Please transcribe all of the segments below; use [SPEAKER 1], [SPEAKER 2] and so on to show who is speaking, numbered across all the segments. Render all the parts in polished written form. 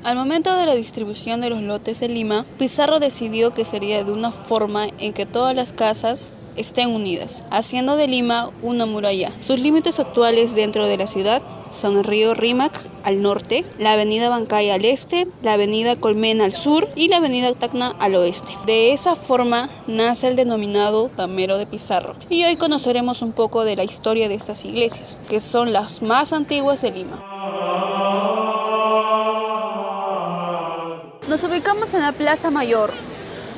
[SPEAKER 1] Al momento de la distribución de los lotes de Lima, Pizarro decidió que sería de una forma en que todas las casas estén unidas, haciendo de Lima una muralla. Sus límites actuales dentro de la ciudad son el río Rímac al norte, la avenida Bancay al este, la avenida Colmena al sur y la avenida Tacna al oeste. De esa forma nace el denominado Damero de Pizarro. Y hoy conoceremos un poco de la historia de estas iglesias, que son las más antiguas de Lima. Nos ubicamos en la Plaza Mayor.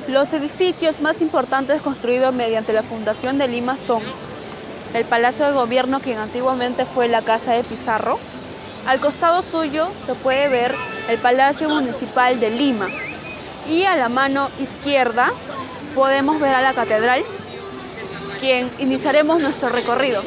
[SPEAKER 1] Los edificios más importantes construidos mediante la fundación de Lima son el Palacio de Gobierno, que antiguamente fue la Casa de Pizarro. Al costado suyo se puede ver el Palacio Municipal de Lima. Y a la mano izquierda podemos ver a la Catedral, quien iniciaremos nuestro recorrido.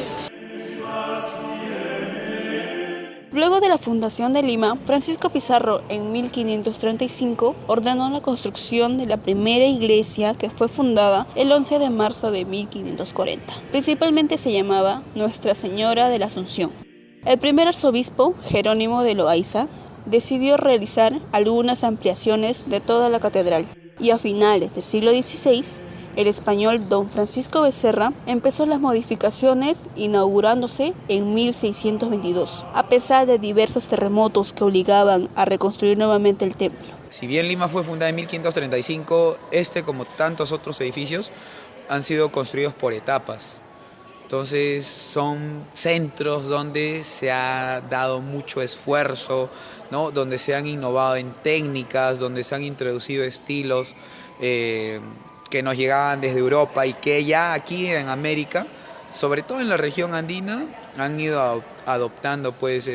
[SPEAKER 1] Luego de la fundación de Lima, Francisco Pizarro en 1535 ordenó la construcción de la primera iglesia, que fue fundada el 11 de marzo de 1540. Principalmente se llamaba Nuestra Señora de la Asunción. El primer arzobispo, Jerónimo de Loaiza, decidió realizar algunas ampliaciones de toda la catedral, y a finales del siglo XVI, el español don Francisco Becerra empezó las modificaciones, inaugurándose en 1622, a pesar de diversos terremotos que obligaban a reconstruir nuevamente el templo.
[SPEAKER 2] Si bien Lima fue fundada en 1535, como tantos otros edificios, han sido construidos por etapas. Entonces son centros donde se ha dado mucho esfuerzo, ¿no? Donde se han innovado en técnicas, donde se han introducido estilos que nos llegaban desde Europa y que ya aquí en América, sobre todo en la región andina, han ido adoptando pues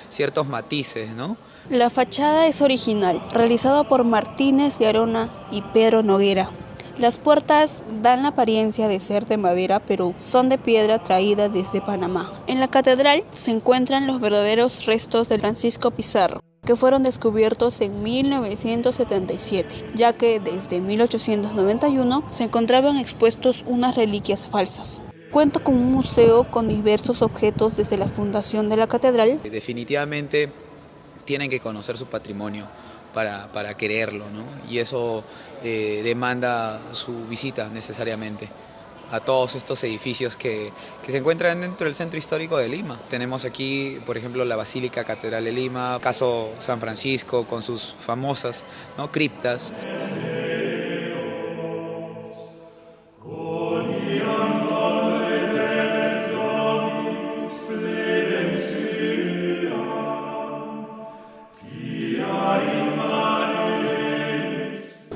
[SPEAKER 2] ciertos matices, ¿no?
[SPEAKER 1] La fachada es original, realizada por Martínez de Arona y Pedro Noguera. Las puertas dan la apariencia de ser de madera, pero son de piedra traída desde Panamá. En la catedral se encuentran los verdaderos restos de Francisco Pizarro, que fueron descubiertos en 1977, ya que desde 1891 se encontraban expuestos unas reliquias falsas. Cuenta con un museo con diversos objetos desde la fundación de la catedral.
[SPEAKER 2] Definitivamente tienen que conocer su patrimonio para quererlo, ¿no? Y eso demanda su visita necesariamente a todos estos edificios que se encuentran dentro del centro histórico de Lima. Tenemos aquí, por ejemplo, la Basílica Catedral de Lima, caso San Francisco, con sus famosas, ¿no?, criptas.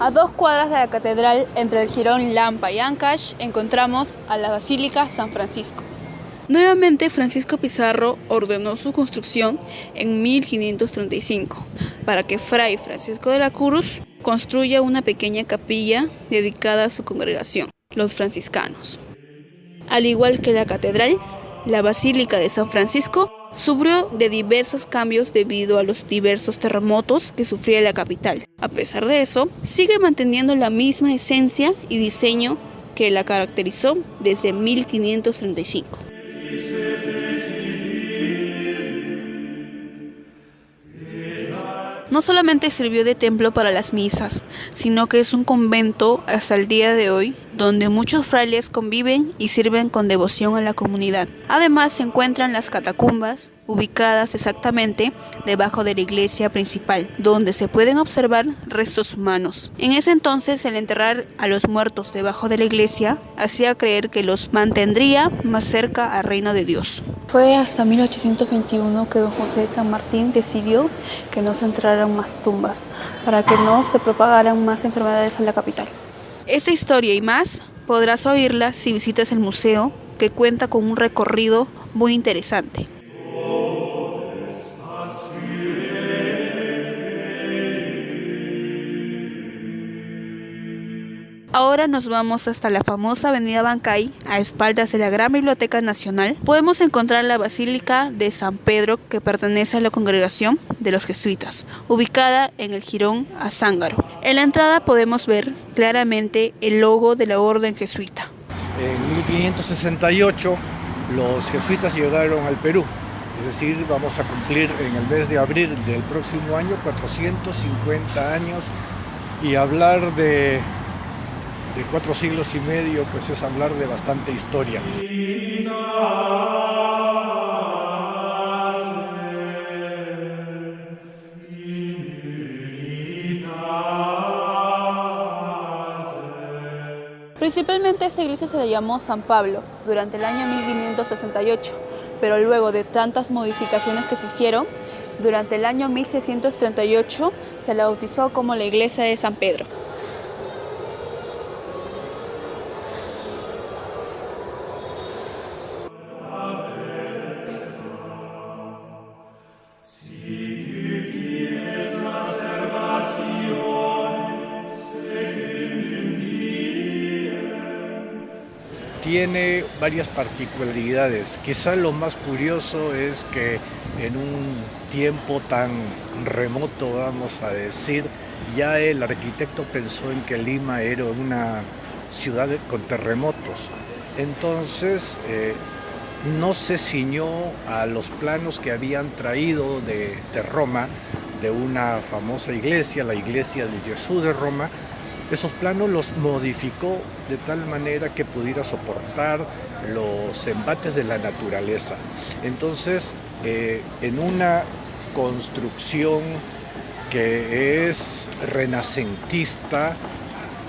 [SPEAKER 1] A 2 cuadras de la catedral, entre el jirón Lampa y Ancash, encontramos a la Basílica San Francisco. Nuevamente, Francisco Pizarro ordenó su construcción en 1535 para que Fray Francisco de la Cruz construya una pequeña capilla dedicada a su congregación, los franciscanos. Al igual que la catedral, la Basílica de San Francisco sufrió de diversos cambios debido a los diversos terremotos que sufría la capital. A pesar de eso, sigue manteniendo la misma esencia y diseño que la caracterizó desde 1535. No solamente sirvió de templo para las misas, sino que es un convento hasta el día de hoy, donde muchos frailes conviven y sirven con devoción a la comunidad. Además se encuentran las catacumbas, ubicadas exactamente debajo de la iglesia principal, donde se pueden observar restos humanos. En ese entonces, el enterrar a los muertos debajo de la iglesia hacía creer que los mantendría más cerca al reino de Dios. Fue hasta 1821 que don José de San Martín decidió que no se enterraran más tumbas, para que no se propagaran más enfermedades en la capital. Esta historia y más podrás oírla si visitas el museo, que cuenta con un recorrido muy interesante. Ahora nos vamos hasta la famosa avenida Bancay, a espaldas de la Gran Biblioteca Nacional. Podemos encontrar la Basílica de San Pedro, que pertenece a la congregación de los jesuitas, ubicada en el jirón Azángaro. En la entrada podemos ver claramente el logo de la orden jesuita.
[SPEAKER 3] En 1568 los jesuitas llegaron al Perú Es decir, vamos a cumplir en el mes de abril del próximo año 450 años, y hablar de 4 siglos y medio, pues es hablar de bastante historia.
[SPEAKER 1] Principalmente esta iglesia se le llamó San Pablo durante el año 1568, pero luego de tantas modificaciones que se hicieron, durante el año 1638 se la bautizó como la iglesia de San Pedro.
[SPEAKER 3] Tiene varias particularidades. Quizá lo más curioso es que en un tiempo tan remoto, vamos a decir, ya el arquitecto pensó en que Lima era una ciudad con terremotos. Entonces no se ciñó a los planos que habían traído de Roma, de una famosa iglesia, la iglesia de Jesús de Roma. Esos planos los modificó de tal manera que pudiera soportar los embates de la naturaleza. Entonces, en una construcción que es renacentista,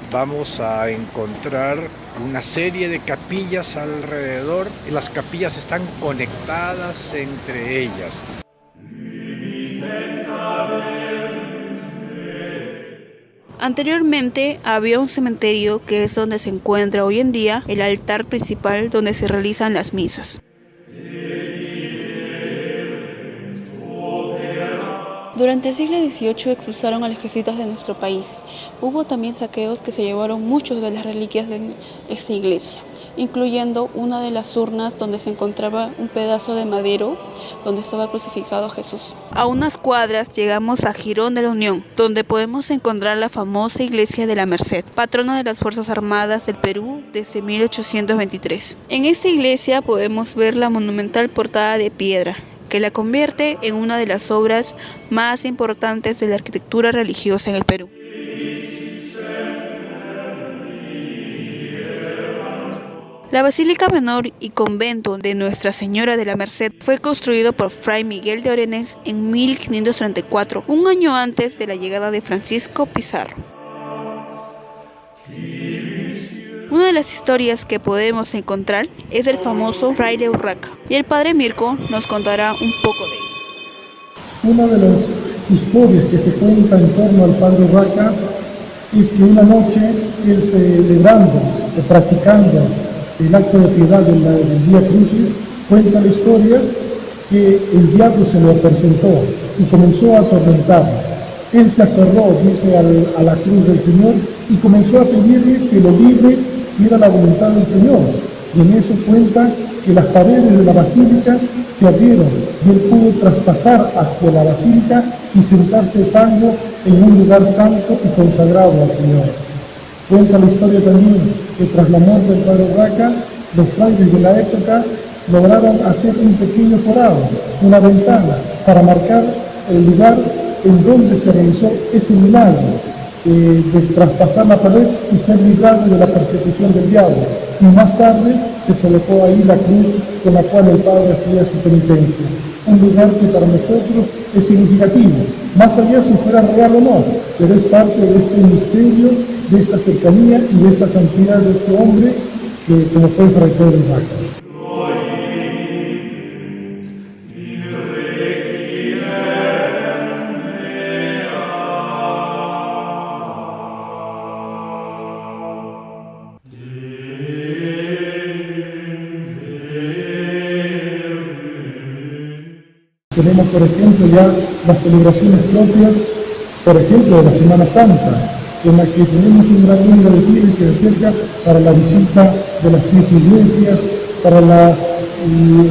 [SPEAKER 3] vamos a encontrar una serie de capillas alrededor, y las capillas están conectadas entre ellas.
[SPEAKER 1] Anteriormente había un cementerio que es donde se encuentra hoy en día el altar principal donde se realizan las misas. Durante el siglo XVIII expulsaron a los jesuitas de nuestro país. Hubo también saqueos que se llevaron muchas de las reliquias de esta iglesia, incluyendo una de las urnas donde se encontraba un pedazo de madero donde estaba crucificado Jesús. A unas cuadras llegamos a Girón de la Unión, donde podemos encontrar la famosa iglesia de la Merced, patrona de las Fuerzas Armadas del Perú desde 1823. En esta iglesia podemos ver la monumental portada de piedra, que la convierte en una de las obras más importantes de la arquitectura religiosa en el Perú. La Basílica Menor y Convento de Nuestra Señora de la Merced fue construido por Fray Miguel de Orenes en 1534, un año antes de la llegada de Francisco Pizarro. Una de las historias que podemos encontrar es el famoso fraile Urraca, y el padre Mirko nos contará un poco de ello.
[SPEAKER 4] Una de las historias que se cuenta en torno al padre Urraca es que una noche él, celebrando o practicando el acto de piedad del Vía Crucis, cuenta la historia que el diablo se le presentó y comenzó a atormentarlo. Él se aferró, dice, a la cruz del Señor y comenzó a pedirle que lo libre si era la voluntad del Señor. Y en eso cuenta que las paredes de la basílica se abrieron y él pudo traspasar hacia la basílica y sentarse salvo en un lugar santo y consagrado al Señor. Cuenta la historia también que tras la muerte del padre Urraca, los frailes de la época lograron hacer un pequeño forado, una ventana, para marcar el lugar en donde se realizó ese milagro de traspasar la pared y ser librado de la persecución del diablo. Y más tarde se colocó ahí la cruz con la cual el Padre hacía su penitencia. Un lugar que para nosotros es significativo, más allá si fuera real o no, pero es parte de este misterio, de esta cercanía y de esta santidad de este hombre que como fue Fray Pedro Urraca. Tenemos, por ejemplo, ya las celebraciones propias, por ejemplo, de la Semana Santa, en la que tenemos un gran número de fieles que se acerca para la visita de las 7 iglesias, para la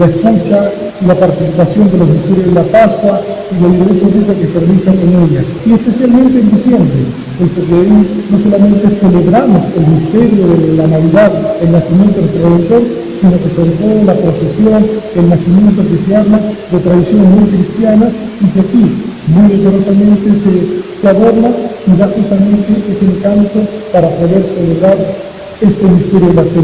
[SPEAKER 4] escucha la participación de los misterios de la Pascua y del derecho rico que se realiza con ella. Y especialmente en diciembre, puesto que ahí no solamente celebramos el misterio de la Navidad, el nacimiento del Redentor, sino que sobre todo la procesión, el nacimiento que se habla de tradición muy cristiana y que aquí muy decorosamente se adorna y da justamente ese encanto para poder celebrar este misterio de la fe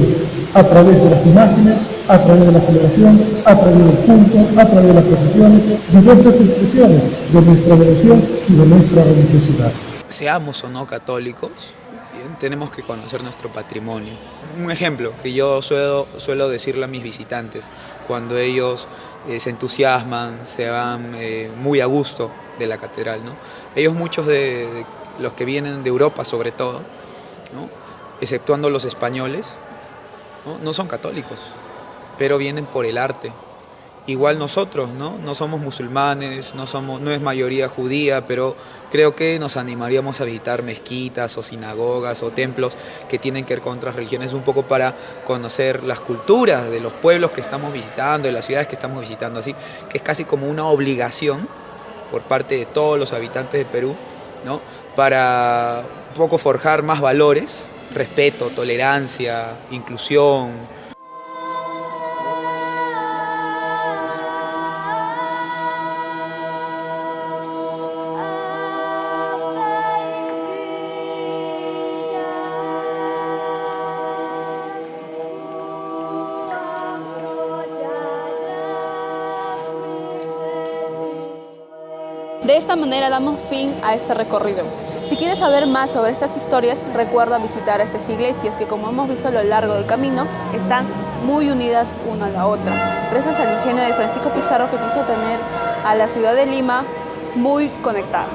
[SPEAKER 4] a través de las imágenes, a través de la celebración, a través del culto, a través de las procesiones, diversas expresiones de nuestra devoción y de nuestra religiosidad.
[SPEAKER 2] Seamos o no católicos, tenemos que conocer nuestro patrimonio. Un ejemplo que yo suelo decirle a mis visitantes, cuando ellos se entusiasman, se van muy a gusto de la catedral, ¿no? Ellos, muchos de los que vienen de Europa sobre todo, ¿no?, exceptuando los españoles, no son católicos, pero vienen por el arte. Igual nosotros, no somos musulmanes, no es mayoría judía, pero creo que nos animaríamos a visitar mezquitas o sinagogas o templos que tienen que ver con otras religiones, un poco para conocer las culturas de los pueblos que estamos visitando, de las ciudades que estamos visitando, así que es casi como una obligación por parte de todos los habitantes de Perú, ¿no?, para un poco forjar más valores, respeto, tolerancia, inclusión.
[SPEAKER 1] De esta manera damos fin a este recorrido. Si quieres saber más sobre estas historias, recuerda visitar estas iglesias que, como hemos visto a lo largo del camino, están muy unidas una a la otra, gracias al ingenio de Francisco Pizarro, que quiso tener a la ciudad de Lima muy conectada.